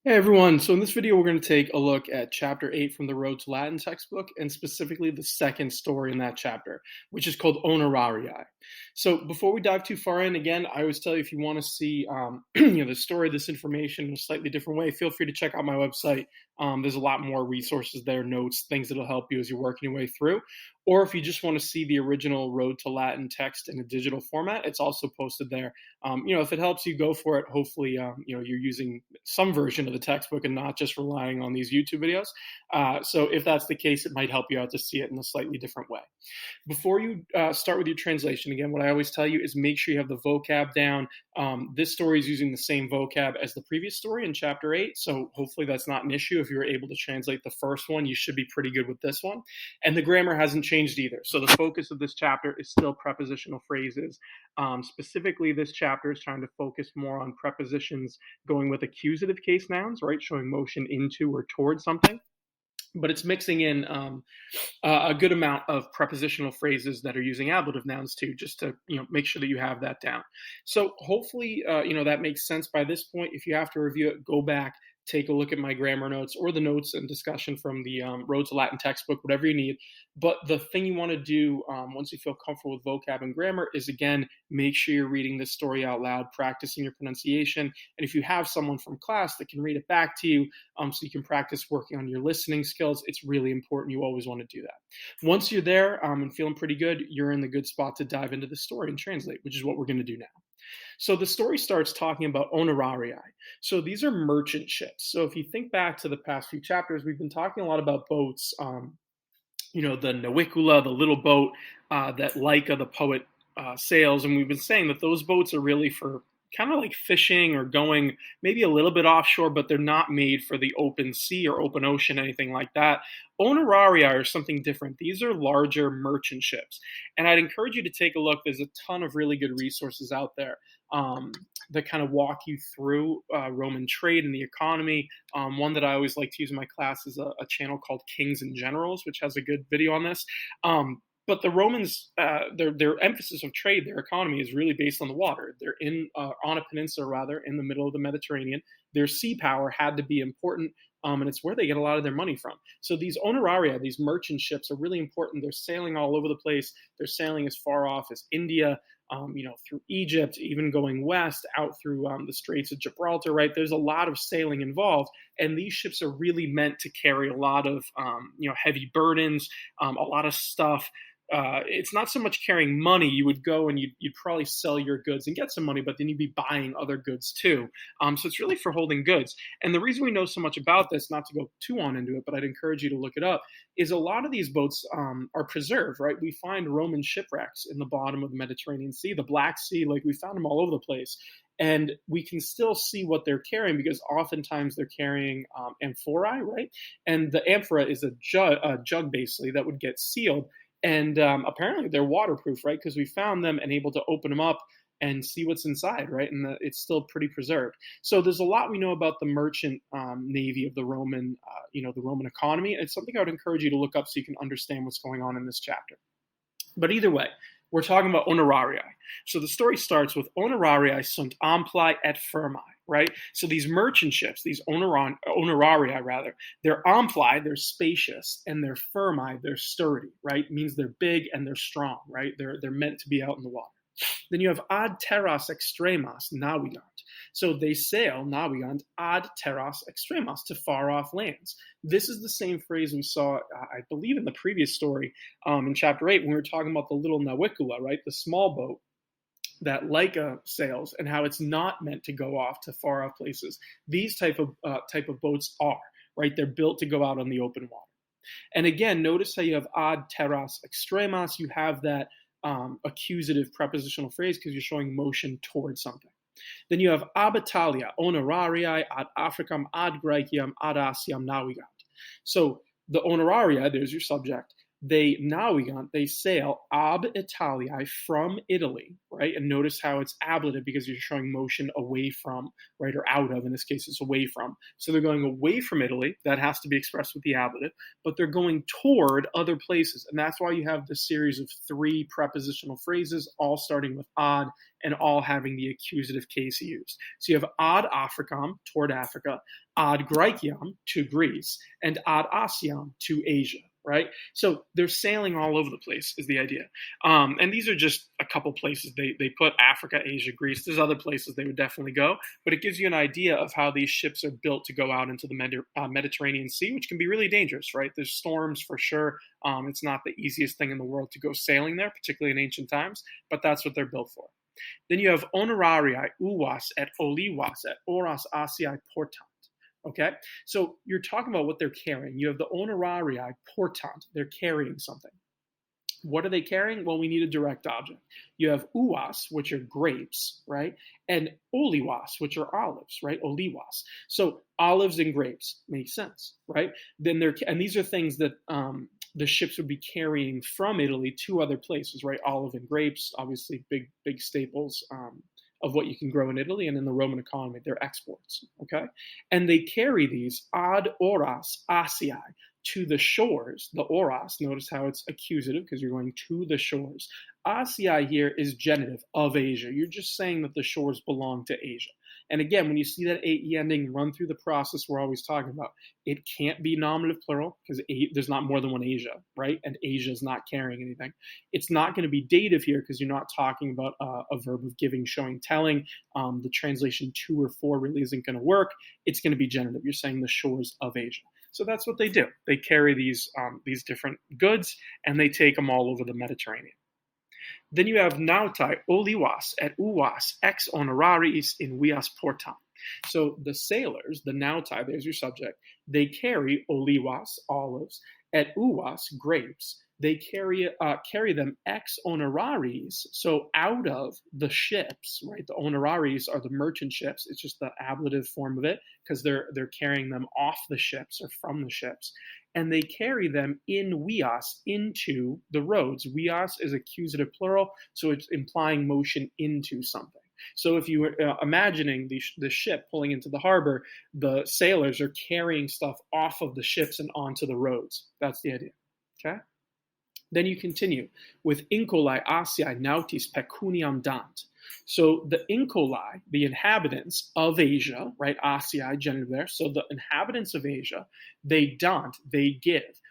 Hey everyone, so in this video we're going to take a look at chapter 8 from the Road to Latin textbook and specifically the second story in that chapter, which is called Onerariae. So before we dive too far in, again, I always tell you if you want to see the story, this information in a slightly different way, feel free to check out my website. There's a lot more resources there, notes, things that'll help you as you're working your way through. Or if you just want to see the original Road to Latin text in a digital format, it's also posted there. If it helps you, go for it. Hopefully, you're using some version of the textbook and not just relying on these YouTube videos. So if that's the case, it might help you out to see it in a slightly different way. Before you start with your translation, again, what I always tell you is make sure you have the vocab down. This story is using the same vocab as the previous story in chapter 8, so hopefully that's not an issue. If you were able to translate the first one, you should be pretty good with this one. And the grammar hasn't changed either. So the focus of this chapter is still prepositional phrases. Specifically, this chapter is trying to focus more on prepositions going with accusative case nouns, right, showing motion into or towards something. But it's mixing in a good amount of prepositional phrases that are using ablative nouns too, just to make sure that you have that down. So hopefully that makes sense by this point. If you have to review it, go back, take a look at my grammar notes or the notes and discussion from the Road to Latin textbook, whatever you need. But the thing you want to do once you feel comfortable with vocab and grammar is, again, make sure you're reading this story out loud, practicing your pronunciation. And if you have someone from class that can read it back to you so you can practice working on your listening skills, it's really important. You always want to do that. Once you're there and feeling pretty good, you're in the good spot to dive into the story and translate, which is what we're going to do now. So the story starts talking about Onerariae. So these are merchant ships. So if you think back to the past few chapters, we've been talking a lot about boats. The navicula, the little boat that Lyca, the poet, sails. And we've been saying that those boats are really for kind of like fishing or going maybe a little bit offshore, but they're not made for the open sea or open ocean, anything like that. Onerariae are something different. These are larger merchant ships. And I'd encourage you to take a look. There's a ton of really good resources out there that kind of walk you through Roman trade and the economy. One that I always like to use in my class is a channel called Kings and Generals, which has a good video on this. But the Romans, their emphasis of trade, their economy is really based on the water. They're on a peninsula, rather, in the middle of the Mediterranean. Their sea power had to be important, and it's where they get a lot of their money from. So these Onerariae, these merchant ships, are really important. They're sailing all over the place. They're sailing as far off as India, through Egypt, even going west out through the Straits of Gibraltar, right? There's a lot of sailing involved, and these ships are really meant to carry a lot of, heavy burdens, a lot of stuff. It's not so much carrying money. You would go and you'd probably sell your goods and get some money, but then you'd be buying other goods too. So it's really for holding goods. And the reason we know so much about this, not to go too on into it, but I'd encourage you to look it up, is a lot of these boats are preserved, right? We find Roman shipwrecks in the bottom of the Mediterranean Sea, the Black Sea, like we found them all over the place. And we can still see what they're carrying because oftentimes they're carrying amphorae, right? And the amphora is a jug basically that would get sealed. And apparently they're waterproof, right? Because we found them and able to open them up and see what's inside, right? And it's still pretty preserved. So there's a lot we know about the merchant navy of the Roman, the Roman economy. It's something I would encourage you to look up so you can understand what's going on in this chapter. But either way, we're talking about Onerariae. So the story starts with Onerariae sunt amplae et firmae, right? So these merchant ships, these Onerariae rather, they're amplae, they're spacious, and they're firmae, they're sturdy, right? It means they're big and they're strong, right? They're meant to be out in the water. Then you have ad terras extremas navigant. So they sail, navigant, ad terras extremas, to far off lands. This is the same phrase we saw, I believe, in the previous story in chapter 8 when we were talking about the little navicula, right? The small boat that Lyca sails and how it's not meant to go off to far off places. These type of boats are, right? They're built to go out on the open water. And again, notice how you have ad terras extremas. You have that accusative prepositional phrase because you're showing motion towards something. Then you have ab Italia, Onerariae, ad Africam, ad Graeciam, ad Asiam navigant. So the Onerariae, there's your subject, They navigant, they sail ab Italiae, from Italy, right? And notice how it's ablative because you're showing motion away from, right, or out of. In this case, it's away from. So they're going away from Italy. That has to be expressed with the ablative, but they're going toward other places, and that's why you have this series of 3 prepositional phrases, all starting with ad and all having the accusative case used. So you have ad Africam, toward Africa, ad Graeciam, to Greece, and ad Asiam, to Asia. Right? So they're sailing all over the place is the idea. And these are just a couple places they put: Africa, Asia, Greece. There's other places they would definitely go, but it gives you an idea of how these ships are built to go out into the Mediterranean Sea, which can be really dangerous, right? There's storms for sure. It's not the easiest thing in the world to go sailing there, particularly in ancient times, but that's what they're built for. Then you have Onerariae, uvas et olivas et oras Asiae portant. Okay, so you're talking about what they're carrying. You have the Onerariae portant, they're carrying something. What are they carrying? Well, we need a direct object. You have uvas, which are grapes, right? And olivas, which are olives, right? Olivas. So olives and grapes makes sense, right? Then and these are things that the ships would be carrying from Italy to other places, right? Olive and grapes, obviously big staples of what you can grow in Italy, and in the Roman economy, they're exports, okay? And they carry these ad oras Asiae, to the shores. The oras, notice how it's accusative because you're going to the shores. Asiae here is genitive, of Asia. You're just saying that the shores belong to Asia. And again, when you see that AE ending run through the process we're always talking about, it can't be nominative plural because there's not more than one Asia, right? And Asia is not carrying anything. It's not going to be dative here because you're not talking about a verb of giving, showing, telling. The translation to or for really isn't going to work. It's going to be genitive. You're saying the shores of Asia. So that's what they do. They carry these different goods and they take them all over the Mediterranean. Then you have nautai, olivas, et uvas, ex Onerariis in vias portam. So the sailors, the nautai, there's your subject, they carry olivas, olives, et uvas, grapes. They carry them ex Onerariis, so out of the ships, right? The Onerariis are the merchant ships. It's just the ablative form of it because they're carrying them off the ships or from the ships. And they carry them in vias, into the roads. Vias is accusative plural, so it's implying motion into something. So if you were imagining the ship pulling into the harbor, the sailors are carrying stuff off of the ships and onto the roads. That's the idea, okay? Then you continue with Incolae Asiae nautis pecuniam dant. So the Incolae, the inhabitants of Asia, right? Asiae, genitive there. So the inhabitants of Asia, they dant, they give.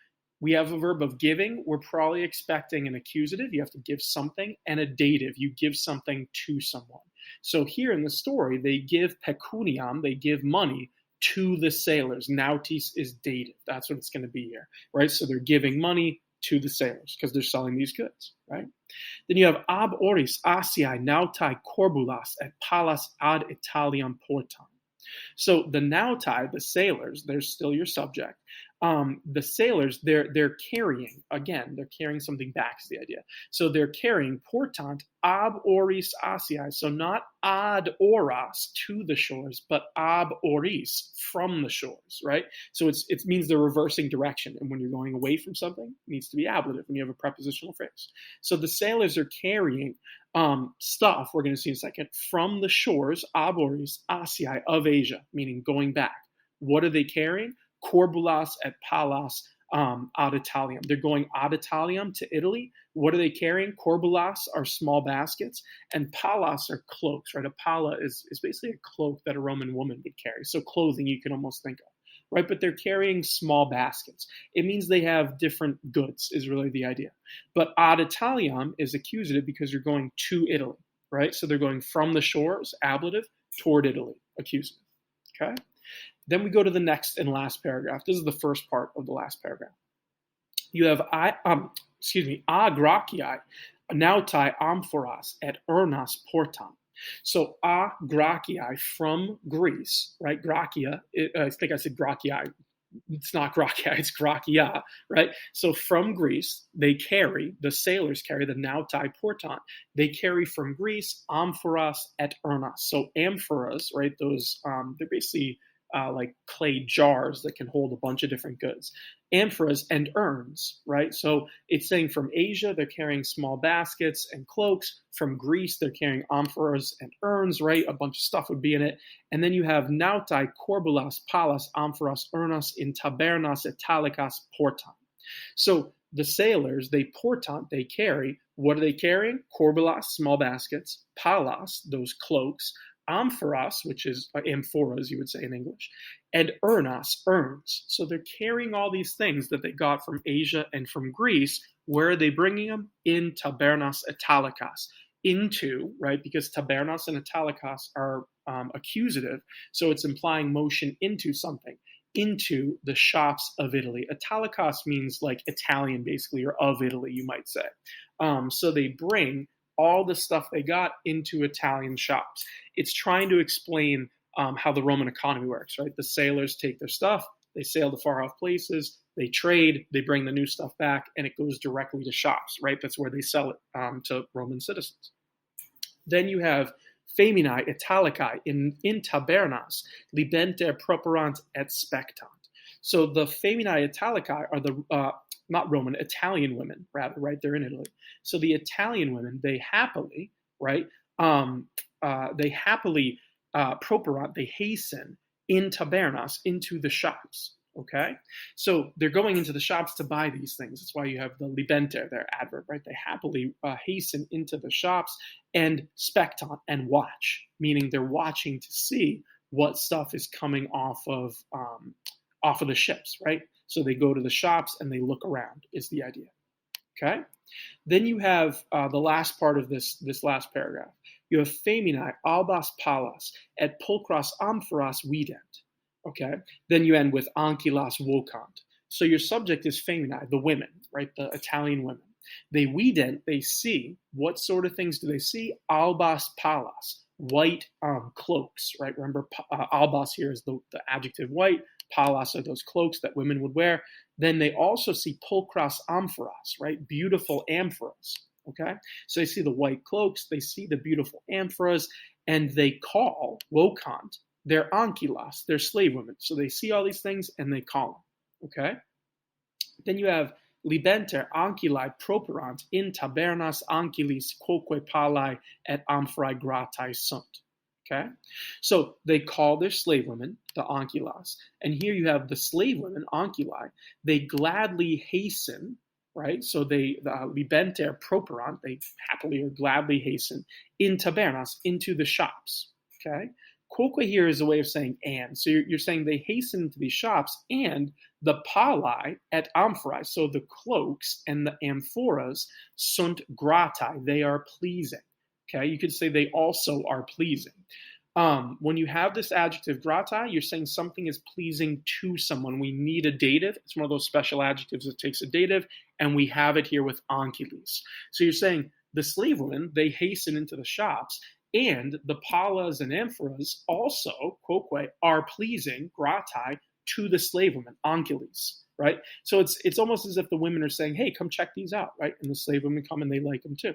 We have a verb of giving. We're probably expecting an accusative. You have to give something, and a dative. You give something to someone. So here in the story, they give pecuniam, they give money to the sailors. Nautis is dative. That's what it's going to be here, right? So they're giving money to the sailors because they're selling these goods, right? Then you have ab oris Asiae nautai corbulas et palas ad Italiam portam. So the nautai, the sailors, they're still your subject. The sailors, they're carrying, again, they're carrying something back is the idea. So they're carrying portant ab oris Asiae, so not ad oras to the shores, but ab oris from the shores, right? So it means they're reversing direction, and when you're going away from something, it needs to be ablative when you have a prepositional phrase. So the sailors are carrying stuff, we're going to see in a second, from the shores, ab oris Asiae, of Asia, meaning going back. What are they carrying? Corbulas et palas ad Italiam. They're going ad Italiam to Italy. What are they carrying? Corbulas are small baskets, and palas are cloaks, right? A pala is basically a cloak that a Roman woman would carry. So clothing you can almost think of, right? But they're carrying small baskets. It means they have different goods is really the idea. But ad Italiam is accusative because you're going to Italy, right? So they're going from the shores, ablative, toward Italy, accusative, okay? Then we go to the next and last paragraph. This is the first part of the last paragraph. You have a Graeciae nautai amphoras et urnas portam. So a Graeciae, from Greece, right? Gracia, I think I said Graeciae. It's not Gracia, it's Gracia, right? So from Greece, the sailors carry the nautai portant. They carry from Greece amphoras et urnas. So amphoras, right? Those, they're basically like clay jars that can hold a bunch of different goods. Amphoras and urns, right? So it's saying from Asia, they're carrying small baskets and cloaks. From Greece, they're carrying amphoras and urns, right? A bunch of stuff would be in it. And then you have nautai, corbulas, palas, amphoras, urnas, in tabernas, italicas, portant. So the sailors, they portant, they carry. What are they carrying? Corbulas, small baskets, palas, those cloaks, amphoras, which is amphoras, you would say in English, and urnas, urns. So they're carrying all these things that they got from Asia and from Greece. Where are they bringing them? In tabernas italicas. Into, right? Because tabernas and italicas are accusative, so it's implying motion into something. Into the shops of Italy. Italicas means like Italian, basically, or of Italy, you might say. So they bring all the stuff they got into Italian shops. It's trying to explain how the Roman economy works, right? The sailors take their stuff, they sail to far off places, they trade, they bring the new stuff back, and it goes directly to shops, right? That's where they sell it to Roman citizens. Then you have Feminae Italicae in tabernas, libenter properant et spectant. So the Feminae Italicae are the, not Roman, Italian women, rather, right? They're in Italy. So the Italian women, they happily, right? Properant, they hasten in tabernas, into the shops, okay? So they're going into the shops to buy these things. That's why you have the libenter, their adverb, right? They happily hasten into the shops, and spectant, and watch, meaning they're watching to see what stuff is coming off of the ships, right? So they go to the shops and they look around, is the idea, okay? Then you have the last part of this last paragraph. You have Feminae albas palas et pulchras amphoras vident. Okay. Then you end with ankylas vocant. So your subject is Feminae, the women, right? The Italian women. They vident, they see. What sort of things do they see? Albas palas, white cloaks, right? Remember, albas here is the adjective white. Palas are those cloaks that women would wear. Then they also see pulchras amphoras, right? Beautiful amphoras. Okay, so they see the white cloaks, they see the beautiful amphoras, and they call, vocant, their ankylas, their slave women. So they see all these things and they call them. Okay, then you have libenter ankylae properant in tabernas ankylis quoque palae et amphorae gratae sunt. Okay, so they call their slave women, the ankylas, and here you have the slave women, ankylae, they gladly hasten, right? So they, libenter properant, they happily or gladly hasten in tabernas, into the shops, okay? Quoque here is a way of saying and. So you're saying they hasten into these shops, and the palae et amphorae, so the cloaks and the amphoras, sunt gratae, they are pleasing, okay? You could say they also are pleasing. When you have this adjective gratae, you're saying something is pleasing to someone. We need a dative. It's one of those special adjectives that takes a dative, and we have it here with ankylis. So you're saying the slave women, they hasten into the shops, and the palas and amphoras also, quoque, are pleasing, gratae, to the slave women, ankylis, right? So it's almost as if the women are saying, hey, come check these out, right? And the slave women come and they like them too.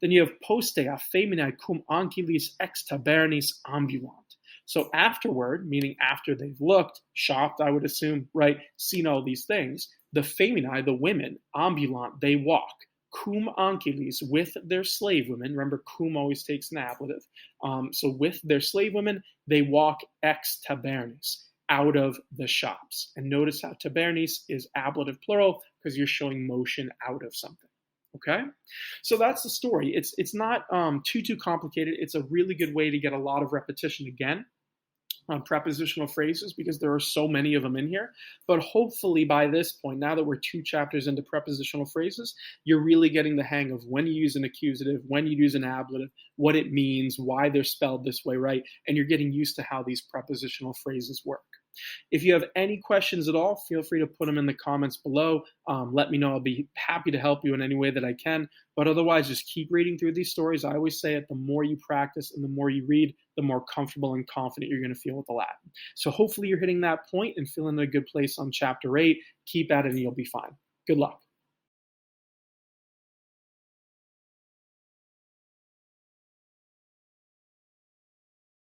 Then you have postea feminae cum ankylis ex tabernis ambulant. So afterward, meaning after they've looked, shopped, I would assume, right, seen all these things, the feminae, the women, ambulant, they walk, cum ankylis, with their slave women. Remember, cum always takes an ablative. So with their slave women, they walk ex tabernis, out of the shops. And notice how tabernis is ablative plural because you're showing motion out of something. Okay, so that's the story. It's not too complicated. It's a really good way to get a lot of repetition again on prepositional phrases because there are so many of them in here. But hopefully by this point, now that we're 2 chapters into prepositional phrases, you're really getting the hang of when you use an accusative, when you use an ablative, what it means, why they're spelled this way, right? And you're getting used to how these prepositional phrases work. If you have any questions at all, feel free to put them in the comments below. Let me know. I'll be happy to help you in any way that I can. But otherwise, just keep reading through these stories. I always say it, the more you practice and the more you read, the more comfortable and confident you're going to feel with the Latin. So hopefully you're hitting that point and feeling in a good place on chapter 8. Keep at it and you'll be fine. Good luck.